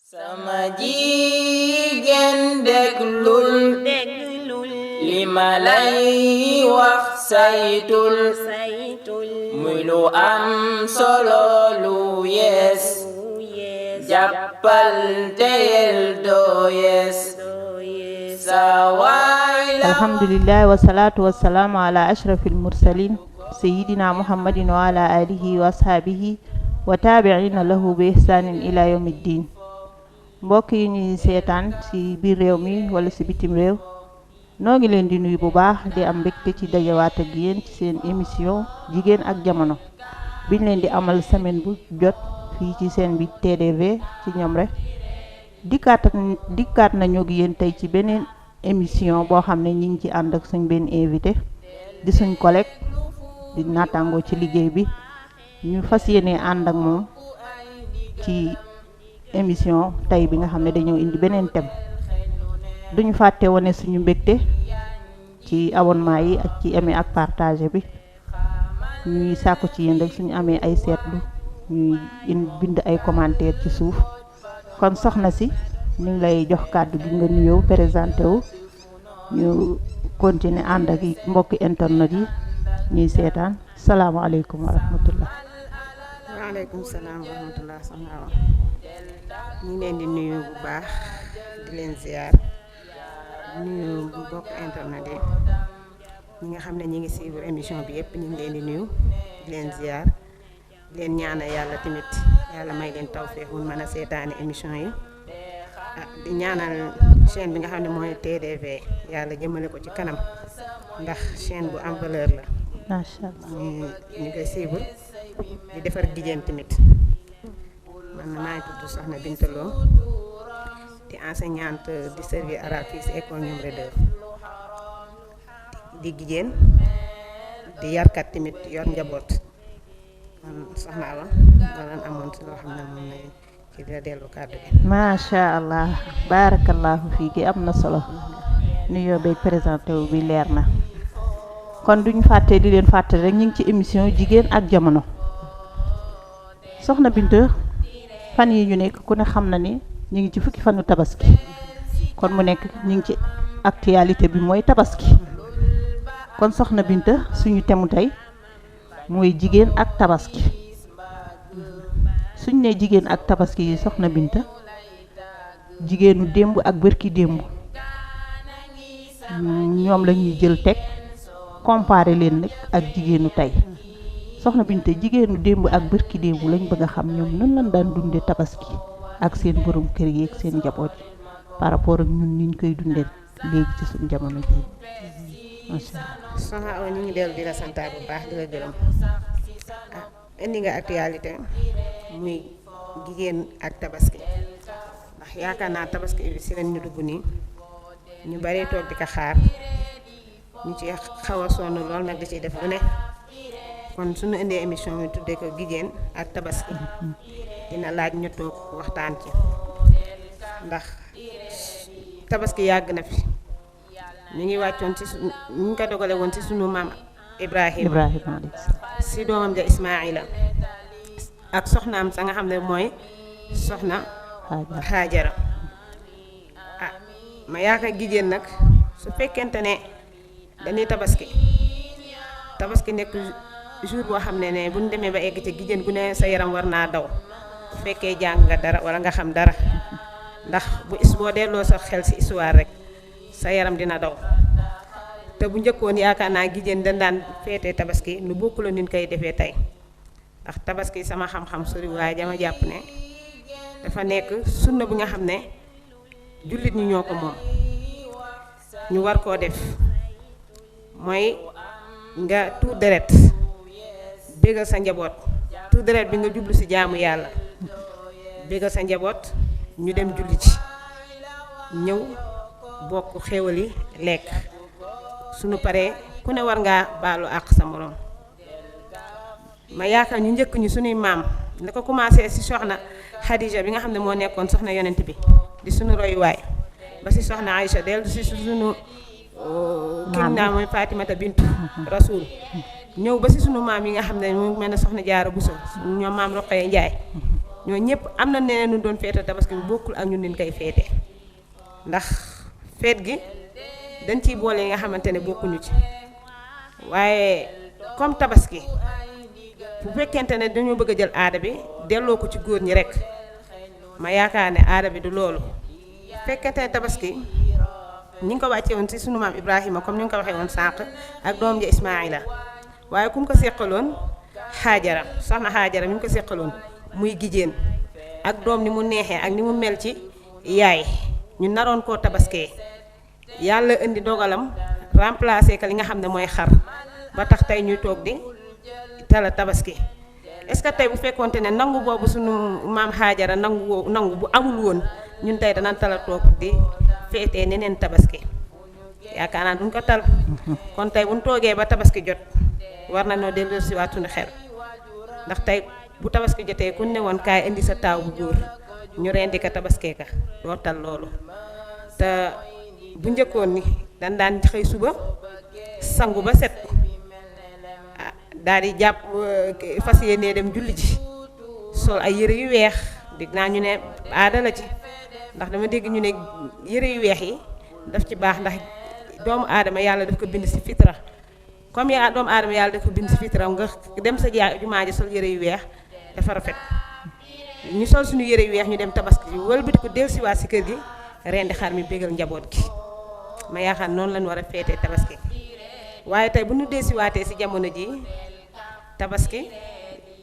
sama jigéen déglul li ma lay wax saytul muy lu am solo lu yees jàppal teyel doo yees sa waay la. alhamdulillah wasalaatu wasalaamu ala ashrafil mursalin sayidina muhammadin wa ala alihi wa ashaabihi wa taabiina lahu bi ihsaanin ila yawmiddin. mbokk yi ñuy seetaan ci biir réew mi wala ci bitim réew noo ngi leen di nuyu bu baax di am mbégte ci dajawaat ak yéen ci seen émission jigéen ak jamono biñ leen di amal semaine bu jot fii ci seen bi TDV ci ñoom rek dikkaat nañu ak yéen tey ci beneen émission boo xam ne ñi ngi ci ànd ak suñ benn invité di suñ collègue di naataangoo ci liggéey bi ñu fas yéene ànd ak moom ci émission tey bi nga xam ne dañoo indi beneen thème duñu fàtte wane suñu mbégte ci abonnement yi ak ci aimé ak partage bi ñuy sàkku ci yéen rek suñu amee ay seetlu ñuy bind ay commentaire ci suuf kon soxna si ñu ngi lay jox kàddu gi nga nuyoo présenté wu ñu continuer ànd ak mbokki internet yi ñuy seetaan salaamaaleykum wa rahmatullah. waaleykum salaam wa rahmatullah soxna Awa ñu ngi leen di nuyu bu baax di leen ziar nuyu bu bokk internet yi ñi nga xam ne ñi ngi suivre émission bi yëpp ñu ngi leen di nuyu di leen ziar di leen ñaanal yàlla tamit yàlla may leen tawfeex mun mën a seetaani émission yi di ñaanal chaîne bi nga xam ne mooy TDV yàlla jëmale ko ci kanam ndax chaîne bu am valeur la. macha allah ñu koy suivre di defar jigéen tamit man maa ngi tudd Soxna Binta Lo di enseignante di servir arabe fii si école numéro 2 di jigéen di yarkat tamit yor njaboot man soxna Awa danañ amoon si loo xam ne moom lay ci la dellu kàddu gi. macha allah barakallahu fii gi am na solo nuyoo beeg présenté wu bi leer na kon duñ fàtte di leen fàtte rek ñu ngi ci émission jigéen ak jamono soxna Binta fan yi ñu nekk ku ne xam na ni ñu ngi ci fukki fanu tabaski kon mu nekk ñu ngi ci actualité bi mooy tabaski kon soxna Binta suñu temu tey mooy jigéen ak tabaski suñ ne jigéen ak tabaski yi soxna Binta jigéenu démb ak bërki démb ñoom la ñuy jël teg comparé leen nag ak jigéenu tey soxna Binta jigéenu démb ak bërki démb lañ bëgg a xam ñoom nan lañ daan dunde tabaski ak seen borom kër yi ak seen njaboot yi par rapport ak ñun niñ koy dundee léegi ci suñu jamono ji macha allah. soxna Awa ñu ngi dellu di la santaat bu baax di la gërëm indi nga actualité muy jigéen ak tabaski ndax yaakaar naa tabaski bi si lañ ñu dugg nii ñu bari toog di ko xaar ñu ci xaw a sonn lool nag di ciy def lu ne kon suñu indee émission bi tuddee ko jigéen ak tabaski dina laaj ñu toog waxtaan ci ndax tabaski yàgg na fi ñu ngi wàccoon ci ñu ko dogale woon ci sunu maam Ibrahima si doomam ja Ismaila ak soxnaam sa nga xam ne mooy soxna Xaajara ma yaakaar jigéen nag su fekkente ne dañuy tabaski nekk jour boo xam ne bu ñu demee ba egg ci jigéen gu ne sa yaram war naa daw su fekkee jàng nga dara wala nga xam dara ndax boo delloo sa xel ci histoire rek sa yaram dina daw te bu njëkkoon yaakaar naa jigéen dañ daan feetee tabaski nu bokkul ni ñu koy defee tey ndax tabaski sama xam-xam sori waaye dama jàpp ne dafa nekk sunna bu nga xam ne jullit ñi ñoo ko moom ñu war koo def mooy nga tuur deret bégal sa njaboot tuur deret bi nga jublu ci jaamu yàlla bégal sa njaboot ñu dem julli ci ñëw bokk xéwal yi lekk suñu paree ku ne war ngaa baalu àq sa moroom ma yaakaar ñu njëkk ñu suñuy maam da ko commencé ci soxna Xadija bi nga xam ne moo nekkoon soxna yonent bi di suñu royuwaay ba ci soxna Aïcha dellu ci suñu kii naa mooy Fatimata bintu Rasul ñëw ba ci suñu maam yi nga xam ne mu mel ne soxna Jaara Buso ñoom maam Roqaya Njaay ñoo ñëpp am na neneen ñu doon feete tabaski bi bokkul ak ñun niñ koy feete ndax feet gi dañ ciy boole yi nga xamante ne bokkuñu ci waaye comme tabaski bu fekkente ne dañoo bëgg a jël aada bi delloo ko ci góor ñi rek ma yaakaar ne aada bi du loolu fekkente ne tabaski ñi ngi ko wàcce woon ci sunu maam Ibrahima comme ni nga ko waxee woon sànq ak doom ja Ismaïla waaye ku mu ko seqaloon Xaajara soxna Xaajara mi ngi ko seqaloon muy jigéen ak doom ni mu neexee ak ni mu mel ci yaay ñu naroon koo tabaskee yàlla indi dogalam remplacé ka li nga xam ne mooy xar ba tax tey ñuy toog di tala tabaski est-ce que tey bu fekkonte ne nangu boobu sunu maam Xaajara nangu bu amul woon ñun tey danañ tala toog di feetee neneen tabaski yaakaar naa duñ ko tal kon tey buñ toogee ba tabaski jot war na noo dellusiwaat suñu xel ndax tey bu tabaski jotee ku ne woon kaay indi sa taaw bu góor ñu rendi ka tabaskee ka doo tal loolu te bu njëkkoon ni dañ daan xëy suba sangu ba set daal di jàpp fas yéenee dem julli ji sol ay yëre yu weex dégg naa ñu ne aada la ci ndax dama dégg ñu ne yëre yu weex yi daf ci baax ndax doomu aadama yàlla daf ko bind ci fitra comme doomu aadama yàlla daf ko bind ci fitra nga dem sa jumaa ji sol yëre yu weex dafa rafet ñu sol suñu yëre yu weex ñu dem tabaski ji wëlbati ko dellusiwaat ci kër gi rendi xar mi bégal njaboot gi ma yaakaar noonu lañ war a feetee tabaski waaye tey bu ñu dellusiwaatee ci jamono ji tabaski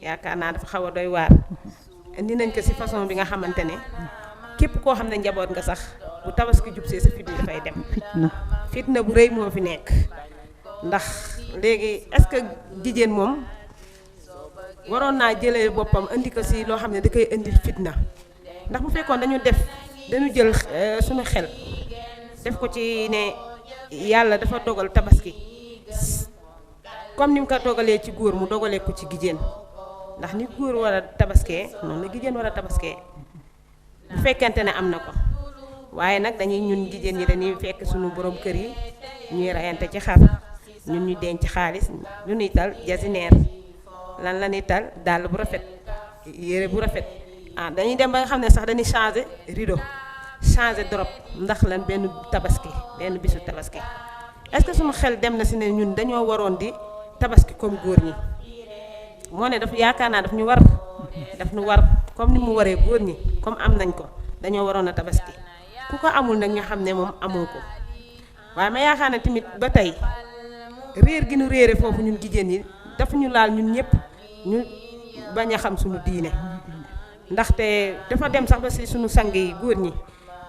yaakaar naa dafa xaw a doy waar indi nañ ko ci façon bi nga xamante ne képp koo xam ne njaboot nga sax bu tabaski jubsee sa fit bi dafay dem fitna bu rëy moo fi nekk ndax léegi est-ce que jigéen moom waroon naa jëlee boppam indi ko ci loo xam ne da koy indil fitna ndax bu fekkoon dañu jël suñu xel def ko ci ne yàlla dafa dogal tabaski comme ni mu ko dogalee ci góor mu dogalee ko ci jigéen ndax ni góor war a tabaskee noonu la jigéen war a tabaskee bu fekkente ne am na ko waaye nag dañuy ñun jigéen ñi dañuy fekk suñu borom kër yi ñuy rayante ci xar ñun ñu denc xaalis lu ñuy tal jasineer lan la ñuy tal dàll bu rafet yére bu rafet dañuy dem ba nga xam ne sax dañuy changer rideau changer drap ndax lan benn tabaski benn bisu tabaski est-ce que suñu xel dem na ci ne ñun dañoo waroon di tabaski comme góor ñi moo ne dafa yaakaar naa daf ñu war comme ni mu waree góor ñi comme am nañ ko dañoo waroon a tabaski ku ko amul nag ñu xam ne moom amoo ko waaye ma yaakaar ne tamit ba tey réer gi nu réere foofu ñun jigéen ñi dafa ñu laal ñun ñëpp ñu bañ a xam suñu diine ndaxte dafa dem sax ba ci suñu sang yi góor ñi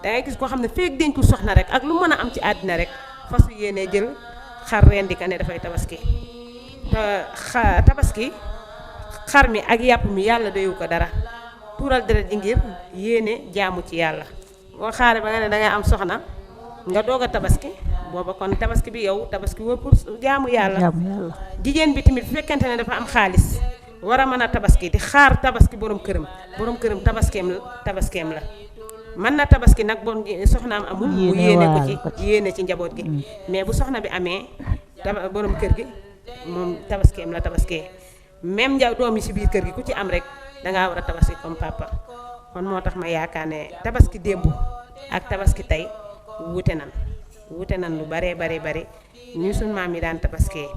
dangay gis koo xam ne feek dencul soxna rek ak lu mën a am ci àddina rek fasu yéenee jël xar rendi ka ne dafay tabaski te tabaski xar mi ak yàpp mi yàlla doyu ko dara tuural deret ji ngir yéene jaamu ci yàlla boo xaare ba nga ne dangay am soxna nga doog a tabaski booba kon tabaski bi yow tabaski woo pour jaamu yàlla jigéen bi tamit bu fekkente ne dafa am xaalis war a mën a tabaski di xaar tabaski borom këram tabaskeem la mën na tabaski nag bon soxnaam amul mu yéene ko ci yéene ci njaboot gi mais bu soxna bi amee borom kër gi moom tabaskeem la tabaskee même doom yi ci biir kër gi ku ci am rek dangaa war a tabaski comme papa kon moo tax ma yaakaar ne tabaski démb ak tabaski tey wuute nan lu baree bari ñu suñ maam yi daan tabaskee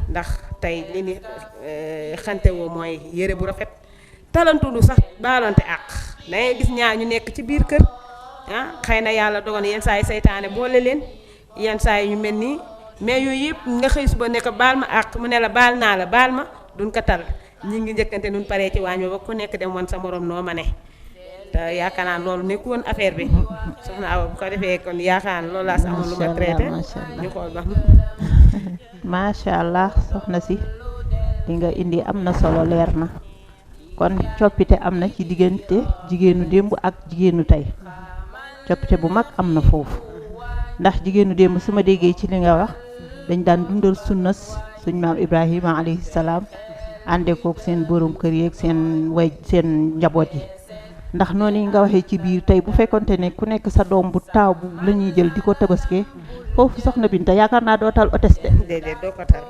ndax tey li ni xante woo mooy yére bu rafet talantudu sax baalonte àq dangay gis ñaar ñu nekk ci biir kër xëy na yàlla dogal yenn saa yi seytaane boole leen yenn saa yi ñu mel nii mais yooyu yëpp nga xëy suba ne ko baal ma àq mu ne la baal naa la baal ma duñ ko tal ñi ngi njëkkante nun paree ci waañ ba ku nekk dem woon sa morom noo ma ne te yaakaar naa loolu nekku woon affaire bi soxna Awa bu ko defee kon yaakaar naa loolu laa si amoon lu ma traité ñu xool ba macha allah soxna si li nga indi am na solo leer na kon coppite am na ci diggante jigéenu démb ak jigéenu tey coppite bu mag am na foofu ndax jigéenu démb su ma déggee ci li nga wax dañ daan dundal sunnas suñ maam Ibrahima alayhi salaam ànde kook seen borom kër yeeg seen njaboot yi ndax noonu nga waxee ci biir tey bu fekkonte ne ku nekk sa doom bu taaw bu la ñuy jël di ko tabaskee foofu soxna Binta yaakaar naa doo tal hôtesse de déedéet doo ko tal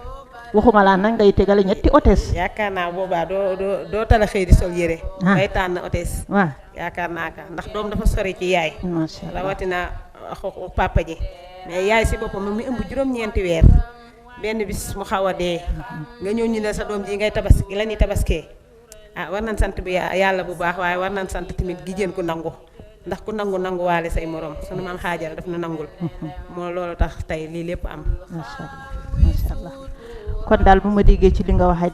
waxuma laa nag ngay tegale ñetti hôtesse. yaakaar naa boobaa doo tala xëy di sol yére. ngay tànn hôtesse. waaw yaakaar naa ka ndax doom dafa sori ci yaay. macha allah rawatina papa ji mais yaay si boppam mi ëmb juróom-ñeenti weer benn bis mu xaw a dee nga ñëw ñu ne sa doom ji ngay tabaski la ñuy tabaskee war nañ sant bi yàlla bu baax waaye war nañ sant tamit jigéen ku nangu ndax ku nangu waale say morom sunu maam Xaajara daf na nangul moo loolu tax tey lii lépp am. macha allah kon daal bu ma déggee ci li nga waxee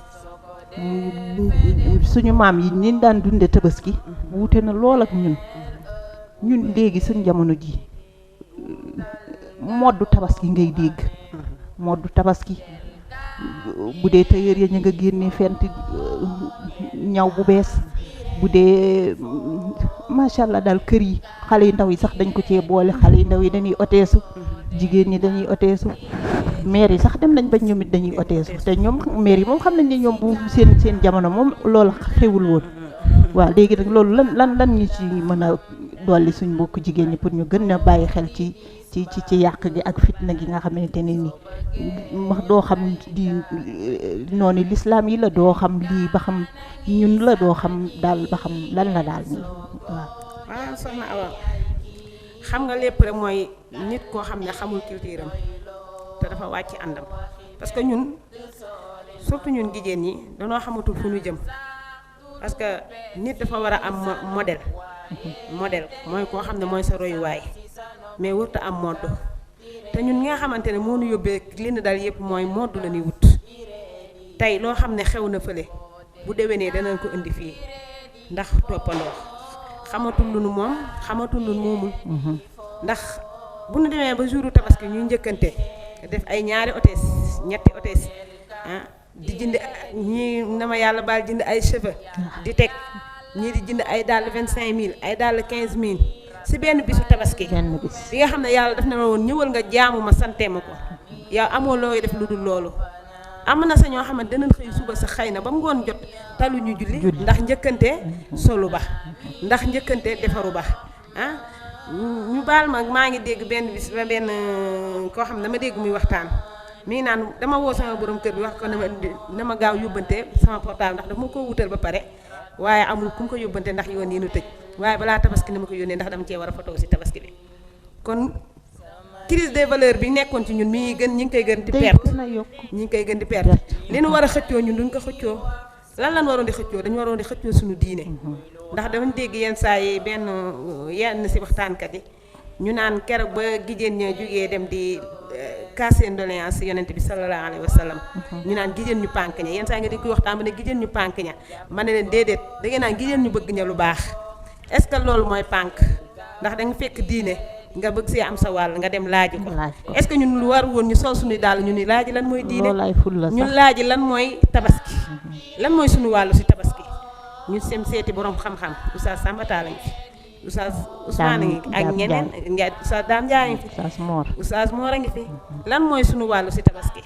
suñu maam yi ni daan dunde tabaski wuute na lool ak ñun léegi suñ jamono ji moddu tabaski ngay dégg moddu tabaski bu dee tailleur ya ñu nga génnee fent ñaw bu bees bu dee macha allah daal kër yi xale yu ndaw yi sax dañ ko cee boole xale yu ndaw yi dañuy oteesu jigéen ñi dañuy oteesu maire yi sax dem nañ bañ ñoom it dañuy oteesu te ñoom maire yi moom xam nañ ne ñoom bu seen jamono moom loolu xewul woon waaw léegi nag loolu lan ñu ci mën a dolli suñ mbokk jigéen ñi pour ñu gën a bàyyi xel ci yàq gi ak fitna gi nga xamante ne ni wax doo xam di noonu lislaam yi la doo xam lii ba xam ñun la doo xam daal ba xam lan la daal nii waaw soxna Awa xam nga lépp rek mooy nit koo xam ne xamul culture am te dafa wàcc àndam parce que ñun surtout ñun jigéen ñi danoo xamatul fu ñu jëm parce que nit dafa war a am modèle mooy koo xam ne mooy sa royuwaay mais wërta am modd te ñun nga xamante ne moo ñu yóbbee li ñu dal yëpp mooy modd la ñuy wut tey loo xam ne xew na fële bu déwénee danañ ko indi fii ndax toppandoo xamatul lu nu moom xamatul lu nu moomul ndax bu ñu demee ba jouru tabaski ñuy njëkkante def ay ñaari hôtesse ñetti hôtesse di jënd ñii na ma yàlla baal jënd ay cheveux di teg ñii di jënd ay dàll 25000 ay dàll 15000 si benn bisu tabaski bi nga xam ne yàlla daf na ma woon ñëwal nga jaamu ma sante ma ko yow amoo looy def lu dul loolu am na sa ñoo xamante danañ xëy suba sa xëy na ba ngoon jot talu ñu julli ndax njëkkante solu ba ndax njëkkante defaru ba ñu baal maa ngi dégg benn bis ba benn koo xam ne dama dégg muy waxtaan mii naan dama woo sama borom kër bi wax ko na ma gaaw yóbbante sama portable ndax dama ko wutal ba pare waaye amul ku mu ko yóbbante ndax yoon yi nu tëj waaye balaa tabaski na ma ko yónnee ndax dama cee war a photo si tabaski bi kon crise des valeurs bi nekkoon ci ñun ñi ngi koy gën di perte ñi ngi koy gën di perte li nu war a xëccoo ñun duñ ko xëccoo lan waroon di xëccoo dañu waroon di xëccoo suñu diine ndax dama dégg yenn saa yi yenn si waxtaankat yi ñu naan keroog ba jigéen ña jógee dem di casse seen doléance yonent bi sallallahu alayhi wa sallam ñu naan jigéen ñu pànk ña yenn saa nga di koy waxtaan ba ne jigéen ñu pànk ña ma ne leen déedéet da ngeen naan jigéen ñu bëgg ña lu baax est-ce que loolu mooy pànk ndax da nga fekk diine nga bëgg see am sa wàll nga dem laaji ko est-ce que ñun lu war woon ñu sol suñu daal ñu ni laaji lan mooy diine ñun laaji lan mooy tabaski lan mooy suñu wàllu si tabaski ñu sem seeti borom xam-xam Oustaz Samba Talla ngi fi Oustaz Ousmane ngi ak ñeneen Oustaz Dame Ndiaye ngi fi Oustaz Mor a ngi fi lan mooy suñu wàllu si tabaski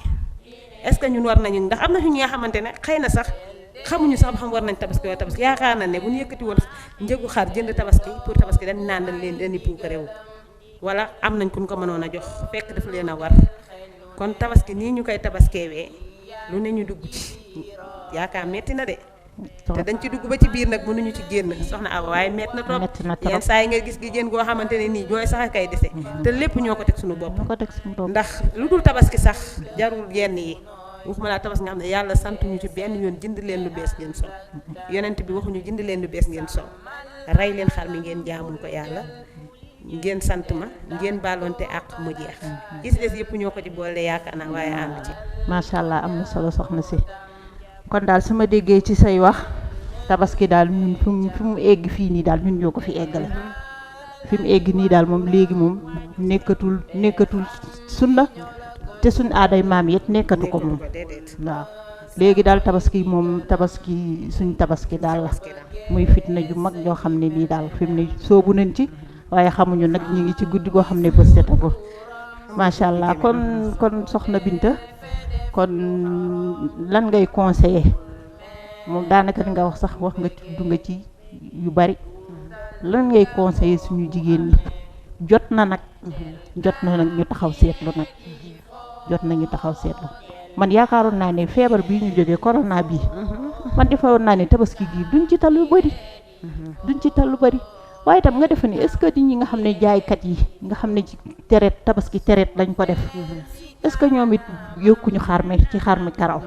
est-ce que ñun war nañu ndax am na ñu nga xamante ne xëy na sax xamuñu sax ba xam war nañ tabaski wala tabaski yaakaar na ne bu ñu yëkkati woon njëgu xar jënd tabaski pour tabaski dañ naan dañ leen dañuy puuk réew wala am nañ ku ñu ko mënoon a jox fekk dafa leen a war kon tabaski nii ñu koy tabaskeewee lu ne ñu dugg ci yaakaar metti na de te dañ ci dugg ba ci biir nag mënuñu ci génn soxna Awa waaye metti na trop yenn saa yi nga gis jigéen goo xamante ne nii jooy sax a kay dese te lépp ñoo ko teg suñu bopp ndax lu dul tabaski sax jarul yenn yi waxuma laa tabaski nga xam ne yàlla sant ñu ci benn yoon jënd leen lu bees ngeen sol yonent bi waxuñu jënd leen lu bees ngeen sol rey leen xar mi ngeen jaamul ko yàlla ngeen sant ma ngeen baalonte ak mu jeex gis des yëpp ñoo ko ci boole yaakaar naa waaye ànd ci macha allah am na solo soxna si kon daal su ma déggee ci say wax tabaski daal ñun fi mu egg fii nii daal ñun ñoo ko fi eggale fi mu egg nii daal moom léegi moom nekkatul sunna te suñ aaday maam yet nekkatu ko moom waaw léegi daal tabaski moom suñ tabaski daal la muy fitna ju mag ñoo xam ne nii daal fi mu ne soobu nañ ci waaye xamuñu nag ñu ngi ci guddi goo xam ne bés setagul macha allah kon soxna Binta kon lan ngay conseiller moom daanaka li nga wax sax wax nga tudd nga ci yu bari lan ngay conseiller suñu jigéen ñi jot na nag ñu taxaw seetlu nag jot nañu taxaw seetlu man yaakaaroon naa ne feebar bii ñu jógee corona bii man defoon naa ne tabaski gii duñ ci tal lu bëri waaye tam nga defe ni est-ce que nit ñi nga xam ne jaaykat yi nga xam ne ci tereet tabaski tereet lañ ko def est-ce que ñoom it yokkuñu xar mi karaw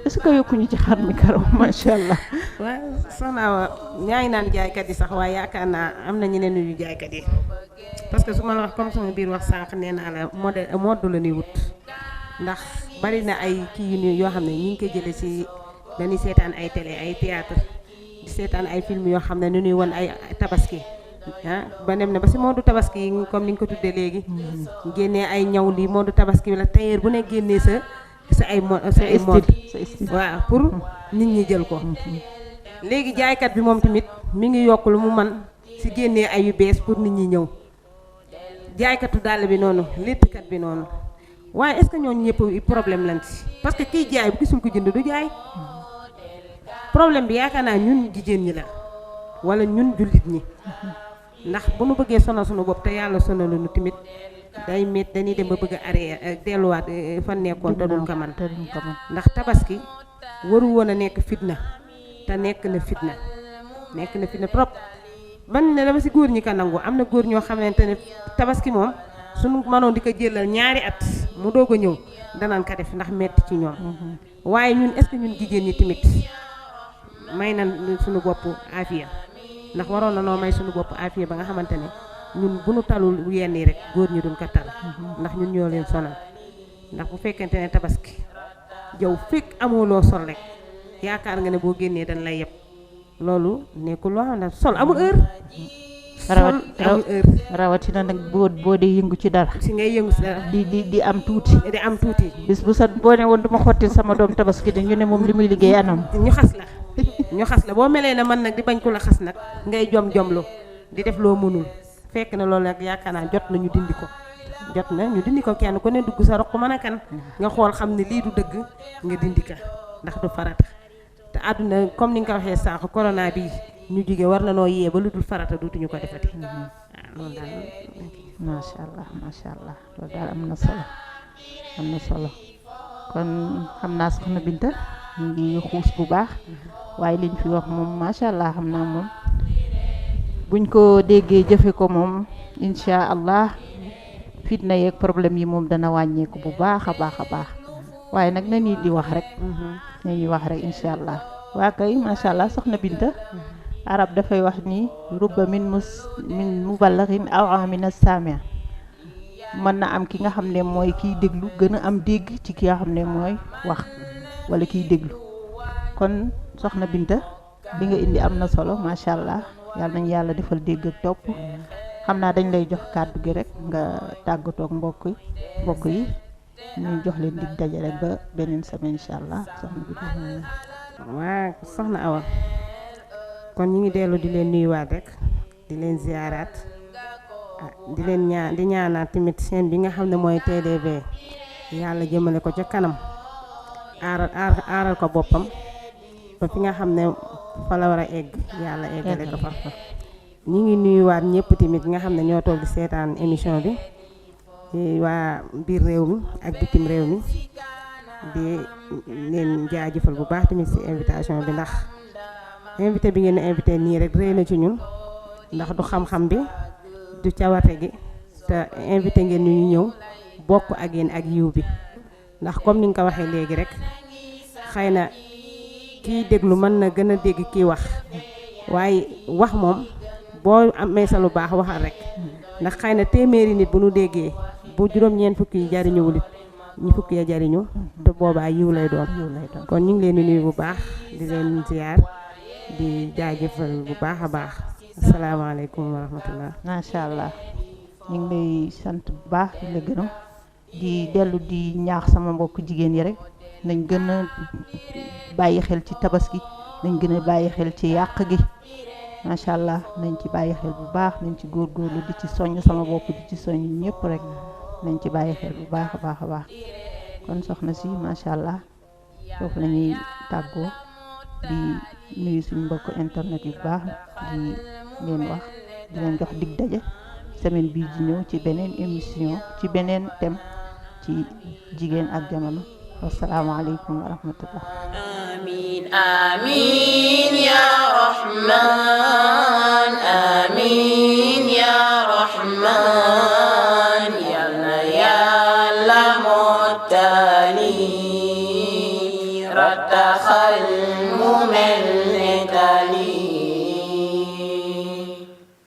est-ce que yokkuñu ci xar mi karaw macha allah. waaw soxna wa ñaa ngi naan jaaykat yi sax waaye yaakaar naa am na ñeneen ñu jaaykat yi parce que su ma la wax comme sama biir wax sànq nee naa la mode la ñuy wut ndax bari na ay kii yoo xam ne ñu ngi koy jëlee ci dañuy seetaan ay télé ay théâtre di seetaan ay film yoo xam ne nu ñuy won ay tabaski ba dem na ba si moodu tabaski yi comme ni nga ko tuddee léegi génnee ay ñaw lii moodu tabaski bi la tailleur bu ne génnee sa ay mode waaw pour nit ñi jël ko léegi jaaykat bi moom tamit mi ngi yokk lu mu man si génnee ay yu bees pour nit ñi ñëw jaaykatu dàll bi noonu léttkat bi noonu waaye est-ce que ñooñu ñëpp problème lañ ci parce que kiy jaay bu gisul ko jënd du jaay problème bi yaakaar naa ñun jigéen ñi la wala ñun jullit ñi ndax bu nu bëggee sonal suñu bopp te yàlla sonalu nu tamit day met dañuy dem ba bëgg a arrêté delluwaat fan nekkoon te duñ ko man ndax tabaski waru woon a nekk fitna te nekk na fitna trop man ne dama si góor ñi ko nangu am na góor ñoo xamante ne tabaski moom suñu mënoon di ko jëlal ñaari at mu doog a ñëw danañ ko def ndax metti ci ñoom waaye ñun est-ce que ñun jigéen ñi tamit may nañ suñu bopp aafiya ndax waroon na noo may suñu bopp aafiya ba nga xamante ne ñun bu nu talul yenn yi rek góor ñi duñ ko tal ndax ñun ñoo leen sonal ndax bu fekkente ne tabaski yow fekk amoo loo sol rek yaakaar nga ne boo génnee dañ lay yeb loolu nekkul loo xam ne sol amul heure. sol amul heure rawatina nag boo dee yëngu ci dara. si ngay yëngu si dara. di am tuuti. di am tuuti. bis bu sa boo ne woon du ma xotti sama doom tabaski de ñu ne moom li muy liggéey anam. ñu xas la boo melee ne man nag di bañ ko la xas nag ngay jomlu di def loo mënul fekk na loolu nag yaakaar naa jot na ñu dindi ko kenn ku ne dugg sa roq mën a kan nga xool xam ne lii du dëgg nga dindi ka ndax du farata te àdduna comme ni nga ko waxee sànq corona bi ñu jóge war na noo yee ba lu dul farata dootuñu ko defati waaw loolu daal macha allah loolu daal am na solo kon xam naa soxna Binta ñu ngi xuus bu baax waaye liñ fi wax moom macha allah xam naa moom buñ ko déggee jëfe ko moom incha allah fitna yeeg problème yi moom dana wàññeeku bu baax a baax waaye nag na nit di wax rek nañuy wax rek incha allah waa kay macha allah soxna Binta arab dafay wax ni rubba min muballaxin aw min as-sami' mën na am ki nga xam ne mooy kiy déglu gën a am dégg ci ki nga xam ne mooy wax wala kiy déglu kon soxna Binta li nga indi am na solo macha allah yàlla nañu yàlla defal dégg ak topp xam naa dañ lay jox kàddu gi rek nga tàggatoog mbokk yi ñu jox leen dig daje rek ba beneen semaine incha allah soxna Binta. waa soxna Awa kon ñu ngi dellu di leen nuyuwaat rek di leen ziaraat di leen ñaanaat tamit seen bi nga xam ne mooy TDV yàlla jëmale ko ca kanam aaral ko boppam ba fi nga xam ne fa la war a egg yàlla eggale ko fa ñu ngi nuyuwaat ñëpp tamit nga xam ne ñoo toog di seetaan émission bi waa biir réew mi ak bitim réew mi di leen jaajëfal bu baax tamit ci invitation bi ndax invité bi ngeen invité nii rek réy na ci ñun ndax du xam-xam bi du cawarte gi te invité ngeen ñu ñëw bokk ak yéen ak yiw bi ndax comme ni nga ko waxee léegi rek xëy na kiy déglu mën na gën a dégg kiy wax waaye wax moom boo amee sa lu baax waxal rek ndax xëy na téeméeri nit bu nu déggee bu juróom-ñeent fukki yi jariñuwul it ñi fukki ya jariñu te boobaa yiw lay doon kon ñu ngi leen di nuyu bu baax di leen ziar di jaajëfal bu baax a baax asalaamaaleykum wa rahmatullah. macha allah ñu ngi lay sant bu baax di la gërëm di dellu di ñaax sama mbokk jigéen yi rek nañ gën a bàyyi xel ci tabaski nañ gën a bàyyi xel ci yàq gi macha allah nañ ci bàyyi xel bu baax nañ ci góorgóorlu di ci soññ sama bopp di ci soññ ñëpp rek nañ ci bàyyi xel bu baax a baax kon soxna si macha allah foofu la ñuy tàggoo di nuyu suñu mbokk internet yu baax di leen wax di leen jox dig daje semaine bii di ñëw ci beneen émission ci beneen thème ci jigéen ak jamono wasalaamaaleykum wa rahmatullah. آمين آمين يا رحمن آمين يا رحمن يا المتالي رتخ الممل